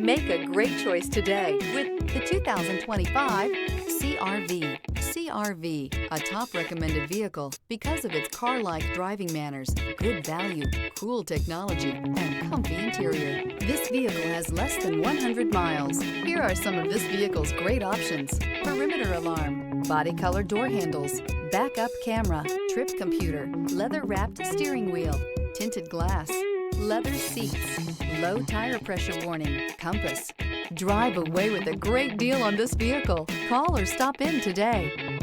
Make a great choice today with the 2025 CR-V. CR-V, a top recommended vehicle because of its car-like driving manners, good value, cool technology, and comfy interior. This vehicle has less than 100 miles. Here are some of this vehicle's great options: perimeter alarm, body color door handles, backup camera, trip computer, leather-wrapped steering wheel, tinted glass, leather seats, low tire pressure warning, compass. Drive away with a great deal on this vehicle. Call or stop in today.